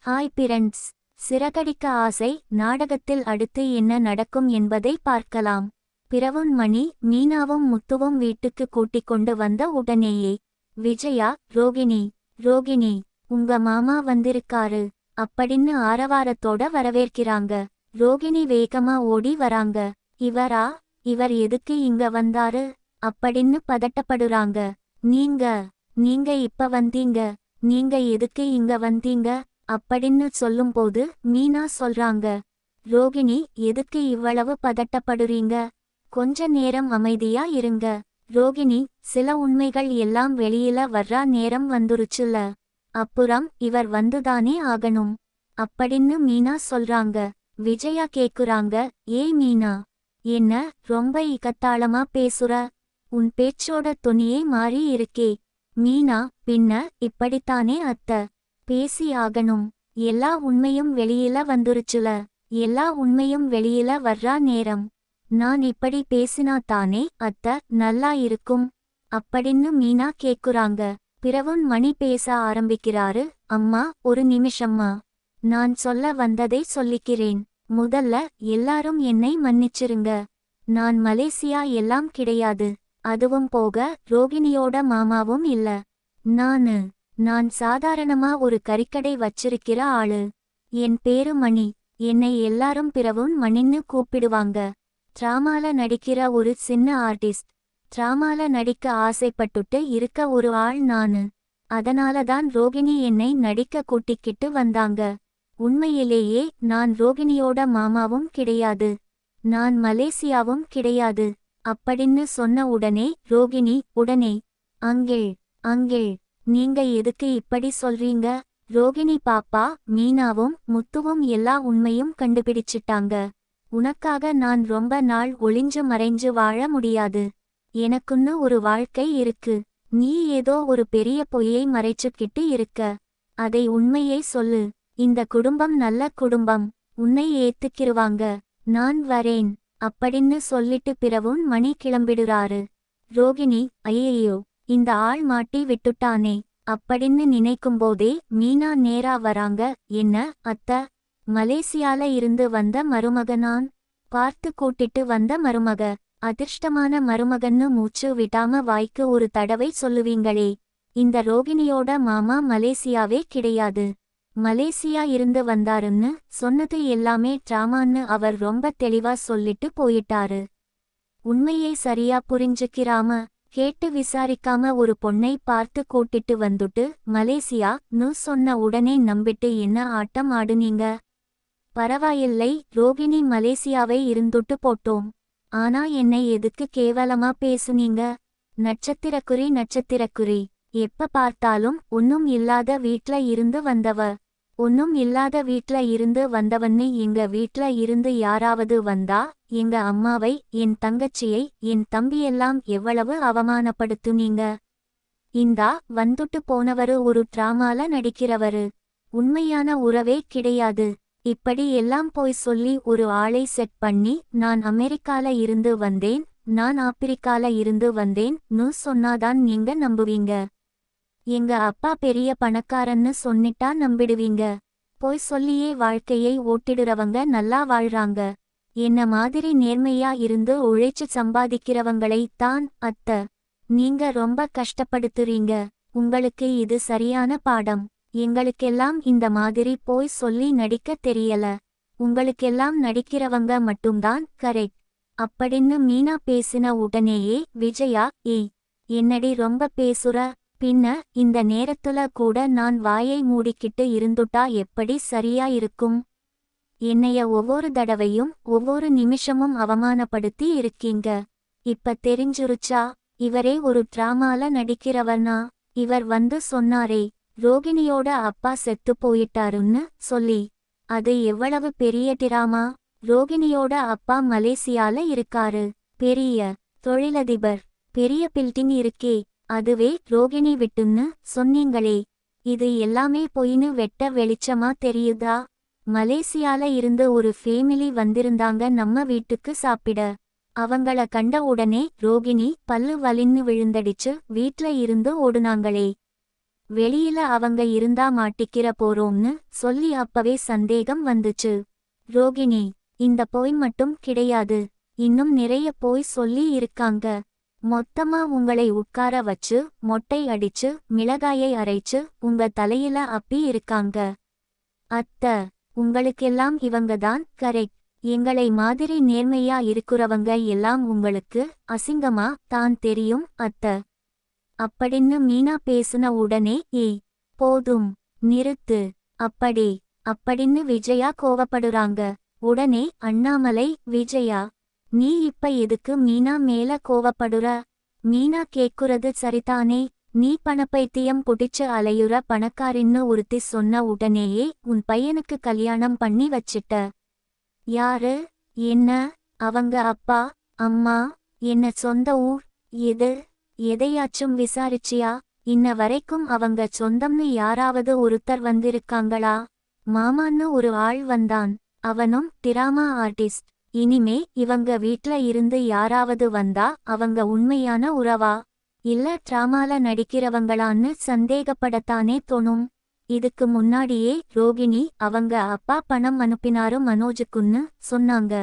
Hi friends. Siragadikka ஆசை நாடகத்தில் அடுத்து என்ன நடக்கும் என்பதை பார்க்கலாம். பிரவுன் மணி மீனாவும் முத்துவும் வீட்டுக்கு கூட்டிக் கொண்டு வந்த உடனேயே விஜயா, ரோகிணி உங்க மாமா வந்திருக்காரு அப்படின்னு ஆரவாரத்தோட வரவேற்கிறாங்க. ரோகிணி வேகமா ஓடி வராங்க. இவர் எதுக்கு இங்க வந்தாரு அப்படின்னு பதட்டப்படுறாங்க. நீங்க இப்ப வந்தீங்க, நீங்க எதுக்கு இங்க வந்தீங்க அப்படின்னு சொல்லும்போது மீனா சொல்றாங்க, ரோகிணி எதுக்கு இவ்வளவு பதட்டப்படுறீங்க, கொஞ்ச நேரம் அமைதியா இருங்க. ரோகிணி, சில உண்மைகள் எல்லாம் வெளியில வர்ற நேரம் வந்துருச்சுல, அப்புறம் இவர் வந்துதானே ஆகணும் அப்படின்னு மீனா சொல்றாங்க. விஜயா கேக்குறாங்க, ஏய் மீனா, என்ன ரொம்ப இக்கத்தாளமா பேசுற, உன் பேச்சோட துணியே மாறி இருக்கே. மீனா, பின்ன இப்படித்தானே அத்தை பேசி ஆகணும், எல்லா உண்மையும் வெளியில வந்துருச்சுல, எல்லா உண்மையும் வெளியில வர்றா நேரம் நான் இப்படி பேசினா தானே அத்தை நல்லா இருக்கும் அப்படின்னு மீனா கேக்குறாங்க. பிரவுன் மணி பேச ஆரம்பிக்கிறாரு. அம்மா, ஒரு நிமிஷம்மா, நான் சொல்ல வந்ததை சொல்லிக்கிறேன். முதல்ல எல்லாரும் என்னை மன்னிச்சிருங்க. நான் மலேசியா எல்லாம் கிடையாது, அதுவும் போக ரோகிணியோட மாமாவும் இல்ல. நான் சாதாரணமா ஒரு கறிக்கடை வச்சிருக்கிற ஆளு. என் பேரு மணி. என்னை எல்லாரும் பிரவுன் மணின்னு கூப்பிடுவாங்க. டிராமால நடிக்கிற ஒரு சின்ன ஆர்டிஸ்ட். டிராமால நடிக்க ஆசைப்பட்டுட்டு இருக்க ஒரு ஆள் நானு. அதனாலதான் ரோகிணி என்னை நடிக்க கூட்டிக்கிட்டு வந்தாங்க. உண்மையிலேயே நான் ரோகிணியோட மாமாவும் கிடையாது, நான் மலேசியாவும் கிடையாது அப்படின்னு சொன்ன உடனே ரோகிணி உடனே, அங்கிள் நீங்க எதுக்கு இப்படி சொல்றீங்க. ரோகிணி பாப்பா, மீனாவும் முத்துவும் எல்லா உண்மையும் கண்டுபிடிச்சிட்டாங்க. உனக்காக நான் ரொம்ப நாள் ஒளிஞ்சு மறைஞ்சு வாழ முடியாது. எனக்குன்னு ஒரு வாழ்க்கை இருக்கு. நீ ஏதோ ஒரு பெரிய பொய்யை மறைச்சுக்கிட்டு இருக்க. அதை உண்மையை சொல்லு. இந்த குடும்பம் நல்ல குடும்பம், உன்னை ஏத்துக்கிருவாங்க. நான் வரேன் அப்படின்னு சொல்லிட்டு பிரவுன் மணி கிளம்பிடுறாரு. ரோகிணி, ஐயையோ, இந்த ஆள் மாட்டி விட்டுட்டானே அப்படின்னு நினைக்கும்போதே மீனா நேரா வராங்க. என்ன அத்தை, மலேசியால இருந்து வந்த மருமக, நான் பார்த்து கூட்டிட்டு வந்த மருமக, அதிர்ஷ்டமான மருமகன்னு மூச்சு விடாம வாய்க்கு ஒரு தடவை சொல்லுவீங்களே. இந்த ரோகிணியோட மாமா மலேசியாவே கிடையாது, மலேசியா இருந்து வந்தாருன்னு சொன்னது எல்லாமே டிராமான்னு அவர் ரொம்ப தெளிவா சொல்லிட்டு போயிட்டாரு. உண்மையை சரியா புரிஞ்சுக்கிறாம கேட்டு விசாரிக்காம ஒரு பொண்ணை பார்த்து கூட்டிட்டு வந்துட்டு மலேசியான்னு சொன்ன உடனே நம்பிட்டு என்ன ஆட்டம் ஆடுனீங்க. பரவாயில்லை ரோகிணி, மலேசியாவை இருந்துட்டு போட்டோம். ஆனா என்னை எதுக்கு கேவலமா பேசுனீங்க. நட்சத்திரக்குறி, எப்ப பார்த்தாலும் ஒன்னும் இல்லாத வீட்ல இருந்து வந்தவ. ஒன்னும் இல்லாத வீட்ல இருந்து வந்தவன்னு எங்க வீட்ல இருந்து யாராவது வந்தா எங்க அம்மாவை, என் தங்கச்சியை, என் தம்பியெல்லாம் எவ்வளவு அவமானப்படுத்துனீங்க. இந்தா வந்துட்டு போனவரு ஒரு டிராமால நடிக்கிறவரு, உண்மையான உறவே கிடையாது. இப்படி எல்லாம் போய் சொல்லி ஒரு ஆளை செட் பண்ணி நான் அமெரிக்கால இருந்து வந்தேன், நான் ஆப்பிரிக்கால இருந்து வந்தேன்னு சொன்னாதான் நீங்க நம்புவீங்க. எங்க அப்பா பெரிய பணக்காரன்னு சொன்னிட்டா நம்பிடுவீங்க. போய் சொல்லியே வாழ்க்கையை ஓட்டிடுறவங்க நல்லா வாழ்றாங்க. என்ன மாதிரி நேர்மையா இருந்து உழைச்சு சம்பாதிக்கிறவங்களை தான் அத்தை நீங்க ரொம்ப கஷ்டப்படுத்துறீங்க. உங்களுக்கு இது சரியான பாடம். எங்களுக்கெல்லாம் இந்த மாதிரி போய் சொல்லி நடிக்க தெரியல. உங்களுக்கெல்லாம் நடிக்கிறவங்க மட்டும்தான் கரெக்ட் அப்படின்னு மீனா பேசின உடனேயே விஜயா, ஏய் என்னடி ரொம்ப பேசுற, பின்ன இந்த நேரத்துல கூட நான் வாயை மூடிக்கிட்டு இருந்துட்டா எப்படி சரியா இருக்கும். என்னைய ஒவ்வொரு தடவையும் ஒவ்வொரு நிமிஷமும் அவமானப்படுத்தி இருக்கீங்க. இப்ப தெரிஞ்சுருச்சா, இவரே ஒரு டிராமால நடிக்கிறவர்னா. இவர் வந்து சொன்னாரே ரோகிணியோட அப்பா செத்து போயிட்டாருன்னு சொல்லி, அது எவ்வளவு பெரிய டிராமா. ரோகிணியோட அப்பா மலேசியால இருக்காரு, பெரிய தொழிலதிபர், பெரிய பில்டிங் இருக்கே, அதுவே ரோகிணி விட்டுன்னு சொன்னீங்களே. இது எல்லாமே பொய்னு வெட்ட வெளிச்சமா தெரியுதா. மலேசியால இருந்து ஒரு ஃபேமிலி வந்திருந்தாங்க நம்ம வீட்டுக்கு சாப்பிட. அவங்கள கண்ட உடனே ரோகிணி பல்லு வலின்னு விழுந்தடிச்சு வீட்ல இருந்து ஓடுனாங்களே. வெளியில அவங்க இருந்தா மாட்டிக்கிற போறோம்னு சொல்லி அப்பவே சந்தேகம் வந்துச்சு. ரோகிணி, இந்த போய் மட்டும் கிடையாது, இன்னும் நிறைய போய் சொல்லி இருக்காங்க. மொத்தமா உங்களை உட்கார வச்சு மொட்டை அடிச்சு மிளகாயை அரைச்சு உங்க தலையில அப்பி இருக்காங்க. அத்த, உங்களுக்கெல்லாம் இவங்க தான் கரெக்ட். எங்களை மாதிரி நேர்மையா இருக்கிறவங்க எல்லாம் உங்களுக்கு அசிங்கமா தான் தெரியும் அத்த. அப்படின்னு மீனா பேசுன உடனே போதும், நிறுத்து, அப்படி அப்படின்னு விஜயா கோவப்படுறாங்க. உடனே அண்ணாமலை, விஜயா, நீ இப்ப எதுக்கு மீனா மேல கோவப்படுற? மீனா கேக்குறது சரிதானே, நீ பணப்பைத்தியம் புடிச்சு அலையுற பணக்காரின்னு ஒருத்தி சொன்ன உடனேயே உன் பையனுக்கு கல்யாணம் பண்ணி வச்சிட்ட. யாரு? என்ன? அவங்க அப்பா அம்மா? என்ன சொந்த ஊர் எது? எதையாச்சும் விசாரிச்சியா? இன்ன வரைக்கும் அவங்க சொந்தம்னு யாராவது ஒருத்தர் வந்திருக்காங்களா? மாமான்னு ஒரு ஆள் வந்தான், அவனும் டிராமா ஆர்டிஸ்ட். இனிமே இவங்க வீட்ல இருந்து யாராவது வந்தா அவங்க உண்மையான உறவா இல்ல டிராமால நடிக்கிறவங்களான்னு சந்தேகப்படத்தானே தோணும். இதுக்கு முன்னாடியே ரோகிணி அவங்க அப்பா பணம் அனுப்பினாரு மனோஜுக்குன்னு சொன்னாங்க.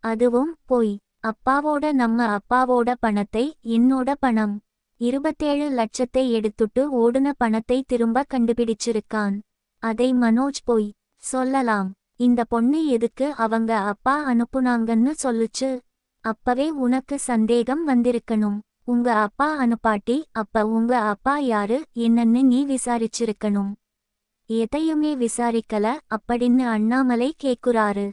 அதுவும் போய். அப்பாவோட நம்ம அப்பாவோட பணத்தை என்னோட பணம் 27 லட்சத்தை எடுத்துட்டு ஓடுன பணத்தை திரும்ப கண்டுபிடிச்சிருக்கான். அதை மனோஜ் போய் சொல்லலாம். இந்த பொண்ணு எதுக்கு அவங்க அப்பா அனுப்புனாங்கன்னு சொல்லுச்சு? அப்பவே உனக்கு சந்தேகம் வந்திருக்கணும். உங்க அப்பா அனுப்பாட்டி அப்ப உங்க அப்பா யாரு என்னன்னு நீ விசாரிச்சிருக்கணும். எதையுமே விசாரிக்கல அப்படின்னு அண்ணாமலை கேக்குறாரு.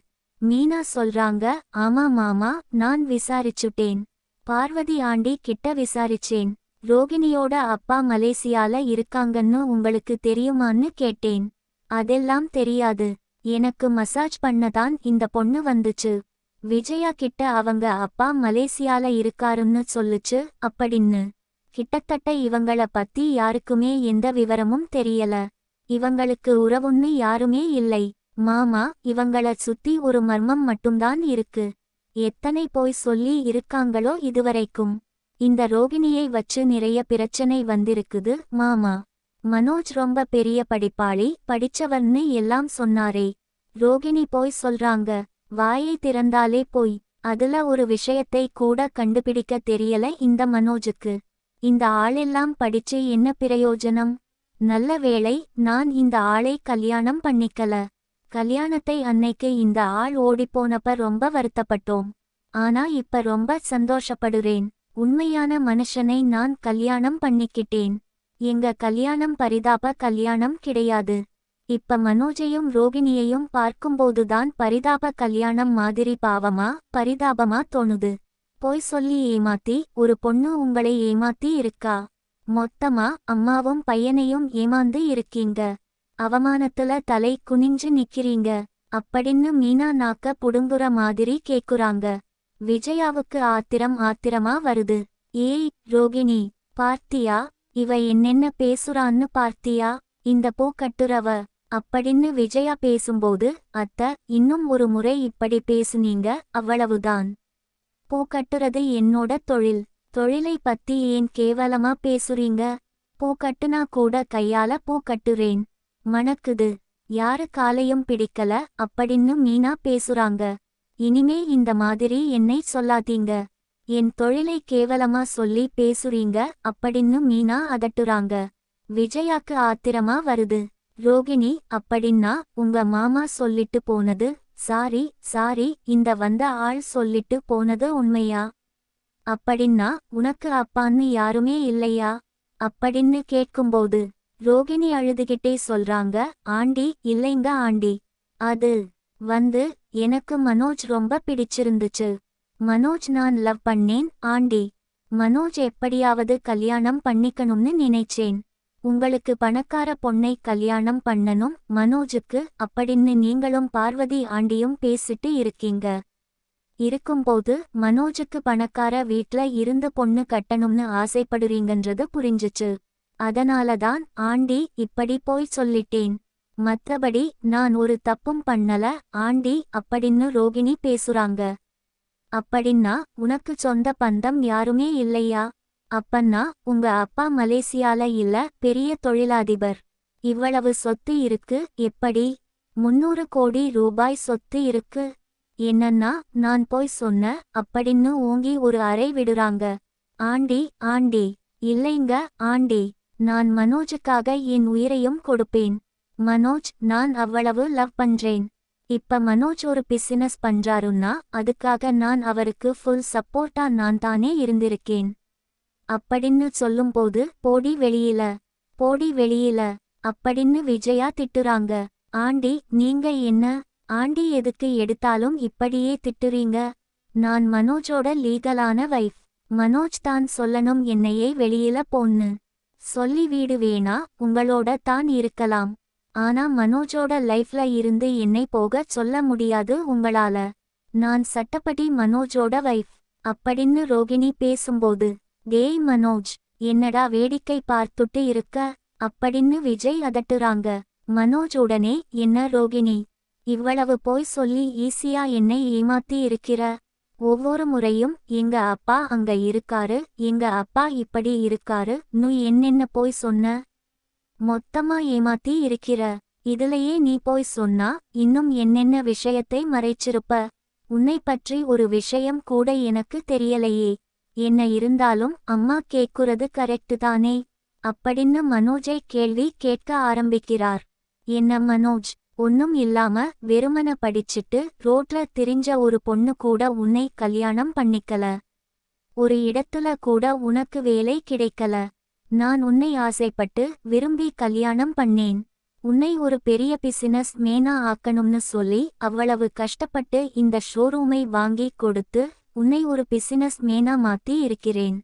மீனா சொல்றாங்க, ஆமா மாமா, நான் விசாரிச்சுட்டேன். பார்வதி ஆண்டி கிட்ட விசாரிச்சேன். ரோகிணியோட அப்பா மலேசியால இருக்காங்கன்னு உங்களுக்கு தெரியுமான்னு கேட்டேன். அதெல்லாம் தெரியாது. எனக்கு மசாஜ் பண்ணதான் இந்த பொண்ணு வந்துச்சு. விஜயா கிட்ட அவங்க அப்பா மலேசியால இருக்காருன்னு சொல்லுச்சு அப்படின்னு. கிட்டத்தட்ட இவங்கள பத்தி யாருக்குமே எந்த விவரமும் தெரியல. இவங்களுக்கு உறவுன்னு யாருமே இல்லை. மாமா, இவங்கள சுத்தி ஒரு மர்மம் மட்டும்தான் இருக்கு. எத்தனை போய் சொல்லி இருக்காங்களோ இதுவரைக்கும். இந்த ரோகிணியை வச்சு நிறைய பிரச்சனை வந்திருக்குது மாமா. மனோஜ் ரொம்ப பெரிய படிப்பாளி, படிச்சவர்னு எல்லாம் சொன்னாரே. ரோகிணி போய் சொல்றாங்க. வாயை திறந்தாலே போய். அதுல ஒரு விஷயத்தை கூட கண்டுபிடிக்க தெரியல இந்த மனோஜுக்கு. இந்த ஆளெல்லாம் படிச்சு என்ன பிரயோஜனம்? நல்ல வேளை நான் இந்த ஆளை கல்யாணம் பண்ணிக்கல. கல்யாணத்தை அன்னைக்கு இந்த ஆள் ஓடிப்போனப்ப ரொம்ப வருத்தப்பட்டோம். ஆனா இப்ப ரொம்ப சந்தோஷப்படுறேன். உண்மையான மனுஷனை நான் கல்யாணம் பண்ணிக்கிட்டேன். எங்க கல்யாணம் பரிதாப கல்யாணம் கிடையாது. இப்ப மனோஜையும் ரோகிணியையும் பார்க்கும்போதுதான் பரிதாப கல்யாணம் மாதிரி பாவமா பரிதாபமா தோணுது. போய் சொல்லி ஏமாத்தி ஒரு பொண்ணு உங்களை ஏமாத்தி இருக்கா. மொத்தமா அம்மாவும் பையனையும் ஏமாந்து இருக்கீங்க. அவமானத்துல தலை குனிஞ்சு நிக்கிறீங்க அப்படின்னு மீனா நாக்க புடுங்குற மாதிரி கேக்குறாங்க. விஜயாவுக்கு ஆத்திரமா வருது. ஏய் ரோகிணி, பார்த்தியா இவ என்னென்ன பேசுறான்னு பார்த்தியா? இந்த பூ கட்டுறவ அப்படின்னு விஜயா பேசும்போது, அத்த, இன்னும் ஒரு முறை இப்படி பேசுனீங்க அவ்வளவுதான். பூ கட்டுறது என்னோட தொழில். தொழிலை பத்தி ஏன் கேவலமா பேசுறீங்க? பூ கட்டுனா கூட கையால பூ கட்டுறேன். மணக்குது. யாரு காலையும் பிடிக்கல அப்படின்னு மீனா பேசுறாங்க. இனிமே இந்த மாதிரி என்னை சொல்லாதீங்க. என் தொழிலை கேவலமா சொல்லி பேசுறீங்க அப்படின்னு மீனா அதட்டுறாங்க. விஜயாக்கு ஆத்திரமா வருது. ரோகிணி, அப்படின்னா உங்க மாமா சொல்லிட்டு போனது சாரி இந்த வந்த ஆள் சொல்லிட்டு போனது உண்மையா? அப்படின்னா உனக்கு அப்பான்னு யாருமே இல்லையா? அப்படின்னு கேட்கும்போது ரோகிணி அழுதுகிட்டே சொல்றாங்க, ஆண்டி, இல்லைங்க ஆண்டி. அது வந்து எனக்கு மனோஜ் ரொம்ப பிடிச்சிருந்துச்சு. மனோஜ் நான் லவ் பண்ணேன் ஆண்டி. மனோஜ் எப்படியாவது கல்யாணம் பண்ணிக்கணும்னு நினைச்சேன். உங்களுக்கு பணக்கார பொண்ணை கல்யாணம் பண்ணணும் மனோஜுக்கு அப்படின்னு நீங்களும் பார்வதி ஆண்டியும் பேசிட்டு இருக்கீங்க. இருக்கும்போது மனோஜுக்கு பணக்கார வீட்ல இருந்து பொண்ணு கட்டணும்னு ஆசைப்படுறீங்கன்றது புரிஞ்சுச்சு. அதனாலதான் ஆண்டி இப்படி போய் சொல்லிட்டேன். மத்தபடி நான் ஒரு தப்பும் பண்ணல ஆண்டி அப்படின்னு ரோகிணி பேசுறாங்க. அப்படின்னா உனக்கு சொந்த பந்தம் யாருமே இல்லையா? அப்பன்னா உங்க அப்பா மலேசியால இல்ல பெரிய தொழிலதிபர். இவ்வளவு சொத்து இருக்கு எப்படி? 300 கோடி ரூபாய் சொத்து இருக்கு. என்னன்னா நான் போய் சொன்ன அப்படின்னு ஓங்கி ஒரு அறை விடுறாங்க. Aunty aunty. இல்லைங்க ஆண்டி. நான் மனோஜுக்காக என் உயிரையும் கொடுப்பேன். மனோஜ் நான் அவ்வளவு லவ் பண்றேன். இப்ப மனோஜ் ஒரு பிசினஸ் பண்றாருன்னா அதுக்காக நான் அவருக்கு ஃபுல் சப்போர்ட்டா நான் தானே இருந்திருக்கேன். அப்படின்னு சொல்லும்போது போடி வெளியில. போடி வெளியில. அப்படின்னு விஜயா திட்டுறாங்க. ஆண்டி நீங்க என்ன ஆண்டி எதுக்கு எடுத்தாலும் இப்படியே திட்டுறீங்க? நான் மனோஜோட லீகலான வைஃப். மனோஜ் தான் சொல்லணும் என்னையே வெளியில போன்னு. சொல்லி வீடு வேணா உங்களோட தான் இருக்கலாம். ஆனா மனோஜோட லைஃப்ல இருந்து என்னை போக சொல்ல முடியாது உங்களால. நான் சட்டப்படி மனோஜோட வைஃப். அப்படின்னு ரோகிணி பேசும்போது டேய் மனோஜ் என்னடா வேடிக்கை பார்த்துட்டு இருக்க? அப்படின்னு விஜய் அதட்டுறாங்க. மனோஜ் உடனே என்ன ரோகிணி இவ்வளவு போய் சொல்லி ஈஸியா என்னை ஏமாத்தி இருக்கிற? ஒவ்வொரு முறையும் எங்க அப்பா அங்க இருக்காரு, எங்க அப்பா இப்படி இருக்காரு நு என்னென்ன போய் சொன்ன? மொத்தமா ஏமாத்தி இருக்கிற. இதுலயே நீ போய் சொன்னா இன்னும் என்னென்ன விஷயத்தை மறைச்சிருப்ப? உன்னை பற்றி ஒரு விஷயம் கூட எனக்கு தெரியலையே. என்ன இருந்தாலும் அம்மா கேக்குறது கரெக்டு தானே? அப்படின்னு மனோஜை கேள்வி கேட்க ஆரம்பிக்கிறார். என்ன மனோஜ் ஒன்னும் இல்லாம வெறுமன படிச்சிட்டு ரோட்ல திரிஞ்ச ஒரு பொண்ணு கூட உன்னை கல்யாணம் பண்ணிக்கல. ஒரு இடத்துல கூட உனக்கு வேலை கிடைக்கல. நான் உன்னை ஆசைப்பட்டு விரும்பி கல்யாணம் பண்ணேன். உன்னை ஒரு பெரிய பிசினஸ் மேனா ஆக்கணும்னு சொல்லி அவ்வளவு கஷ்டப்பட்டு இந்த ஷோரூமை வாங்கி கொடுத்து உன்னை ஒரு பிசினஸ் மேனா மாத்தி இருக்கிறேன்.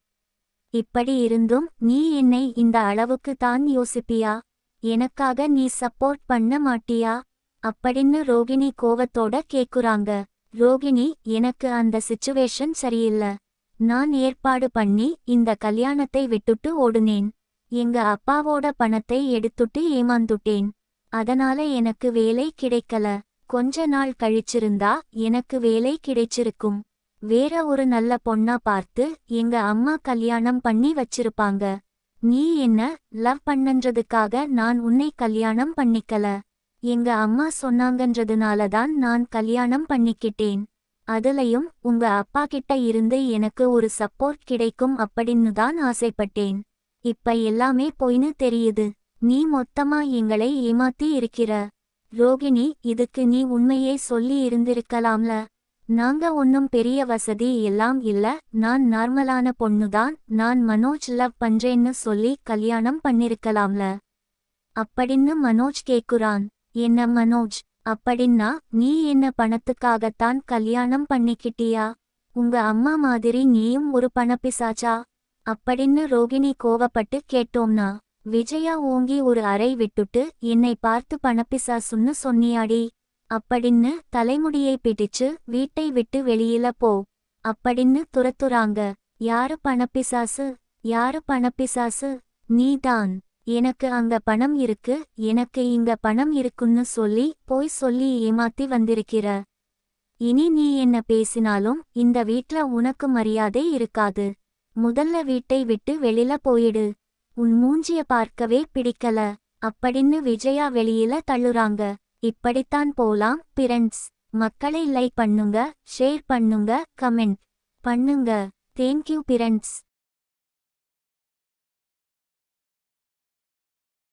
இப்படி இருந்தும் நீ என்னை இந்த அளவுக்கு தான் யோசிப்பியா? எனக்காக நீ சப்போர்ட் பண்ண மாட்டியா? அப்படின்னு ரோகிணி கோவத்தோட கேக்குறாங்க. ரோகிணி எனக்கு அந்த சிச்சுவேஷன் சரியில்ல. நான் ஏற்பாடு பண்ணி இந்த கல்யாணத்தை விட்டுட்டு ஓடுனேன். எங்க அப்பாவோட பணத்தை எடுத்துட்டு ஏமாந்துட்டேன். அதனால எனக்கு வேலை கிடைக்கல. கொஞ்ச நாள் கழிச்சிருந்தா எனக்கு வேலை கிடைச்சிருக்கும். வேற ஒரு நல்ல பொண்ணா பார்த்து எங்க அம்மா கல்யாணம் பண்ணி வச்சிருப்பாங்க. நீ என்ன லவ் பண்ணன்றதுக்காக நான் உன்னை கல்யாணம் பண்ணிக்கல. எங்க அம்மா சொன்னாங்கன்றதுனால தான் நான் கல்யாணம் பண்ணிக்கிட்டேன். அதுலயும் உங்க அப்பா கிட்ட இருந்து எனக்கு ஒரு சப்போர்ட் கிடைக்கும் அப்படின்னு தான் ஆசைப்பட்டேன். இப்ப எல்லாமே பொய்னு தெரியுது. நீ மொத்தமா எங்களை ஏமாத்தி இருக்கிற. ரோகிணி இதுக்கு நீ உண்மையே சொல்லி இருந்திருக்கலாம்ல. நாங்க ஒன்னும் பெரிய வசதி எல்லாம் இல்ல, நான் நார்மலான பொண்ணுதான், நான் மனோஜ் லவ் பண்றேன்னு சொல்லி கல்யாணம் பண்ணிருக்கலாம்ல. அப்படின்னு மனோஜ் கேக்குறான். என்ன மனோஜ் அப்படின்னா நீ என்ன பணத்துக்காகத்தான் கல்யாணம் பண்ணிக்கிட்டியா? உங்க அம்மா மாதிரி நீயும் ஒரு பணப்பிசாச்சா? அப்படின்னு ரோகிணி கோவப்பட்டு கேட்டோம்னா விஜயா ஓங்கி ஒரு அறை விட்டுட்டு என்னை பார்த்து பணப்பிசாசுன்னு சொன்னியாடி? அப்படின்னு தலைமுடியை பிடிச்சு வீட்டை விட்டு வெளியில போ அப்படின்னு துரத்துறாங்க. யாரு பணப்பிசாசு? யாரு பணப்பிசாசு? நீதான். எனக்கு அங்க பணம் இருக்கு, எனக்கு இங்க பணம் இருக்குன்னு சொல்லி போய் சொல்லி ஏமாத்தி வந்திருக்கிற. இனி நீ என்ன பேசினாலும் இந்த வீட்ல உனக்கு மரியாதை இருக்காது. முதல்ல வீட்டை விட்டு வெளியில போயிடு. உன் மூஞ்சிய பார்க்கவே பிடிக்கல. அப்படின்னு விஜயா வெளியில தள்ளுறாங்க. இப்படித்தான் போலாம் பிரெண்ட்ஸ். மக்களை லைக் பண்ணுங்க, ஷேர் பண்ணுங்க, கமெண்ட் பண்ணுங்க. Thank you friends.